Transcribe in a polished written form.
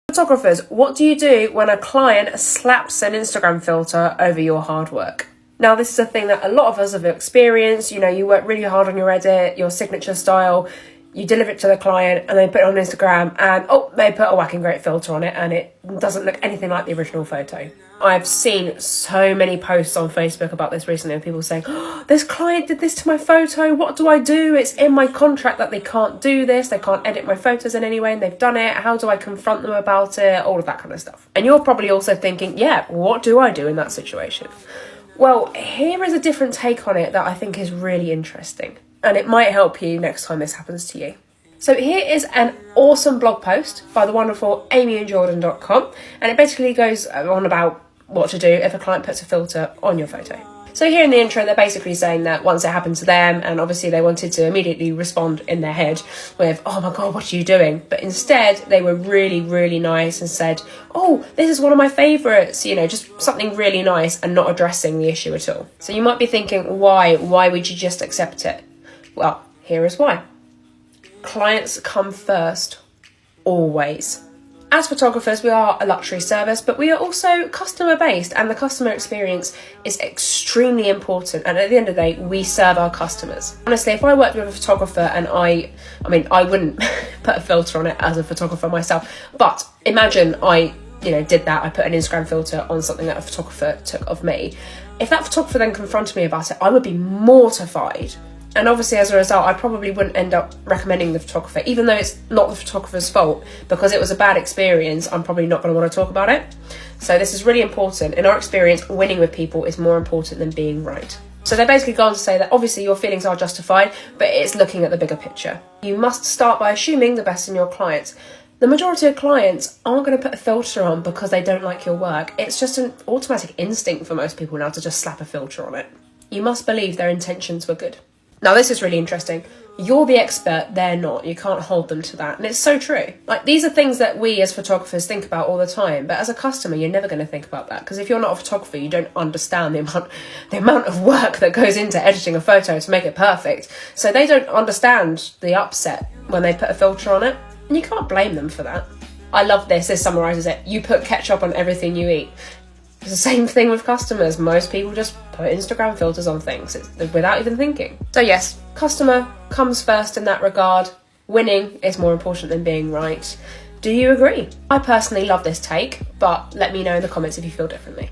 Photographers, what do you do when a client slaps an Instagram filter over your hard work? Now, this is a thing that a lot of us have experienced. You know, you work really hard on your edit, your signature style, you deliver it to the client and they put it on Instagram and, oh, they put a whacking great filter on it and it doesn't look anything like the original photo. I've seen so many posts on Facebook about this recently of people saying, oh, this client did this to my photo, what do I do? It's in my contract that they can't do this, they can't edit my photos in any way and they've done it, how do I confront them about it, all of that kind of stuff. And you're probably also thinking, yeah, what do I do in that situation? Well, here is a different take on it that I think is really interesting. And it might help you next time this happens to you. So here is an awesome blog post by the wonderful Aby-Joanne.com, and it basically goes on about what to do if a client puts a filter on your photo. So here in the intro, they're basically saying that once it happened to them, and obviously they wanted to immediately respond in their head with, oh my God, what are you doing? But instead, they were really, really nice and said, oh, this is one of my favourites, you know, just something really nice and not addressing the issue at all. So you might be thinking, why? Why would you just accept it? Well, here is why. Clients come first, always. As photographers, we are a luxury service, but we are also customer-based, and the customer experience is extremely important. And at the end of the day, we serve our customers. Honestly, if I worked with a photographer and I wouldn't put a filter on it as a photographer myself, but imagine I did that. I put an Instagram filter on something that a photographer took of me. If that photographer then confronted me about it, I would be mortified. And obviously, as a result, I probably wouldn't end up recommending the photographer, even though it's not the photographer's fault, because it was a bad experience. I'm probably not going to want to talk about it. So this is really important. In our experience, winning with people is more important than being right. So they basically go on to say that obviously your feelings are justified, but it's looking at the bigger picture. You must start by assuming the best in your clients. The majority of clients aren't going to put a filter on because they don't like your work. It's just an automatic instinct for most people now to just slap a filter on it. You must believe their intentions were good. Now, this is really interesting. You're the expert, they're not. You can't hold them to that. And it's so true. Like, these are things that we as photographers think about all the time. But as a customer, you're never going to think about that. Because if you're not a photographer, you don't understand the amount of work that goes into editing a photo to make it perfect. So they don't understand the upset when they put a filter on it. And you can't blame them for that. I love this. This summarises it. You put ketchup on everything you eat. It's the same thing with customers. Most people just put Instagram filters on things without even thinking. So yes, customer comes first in that regard. Winning is more important than being right. Do you agree? I personally love this take, but let me know in the comments if you feel differently.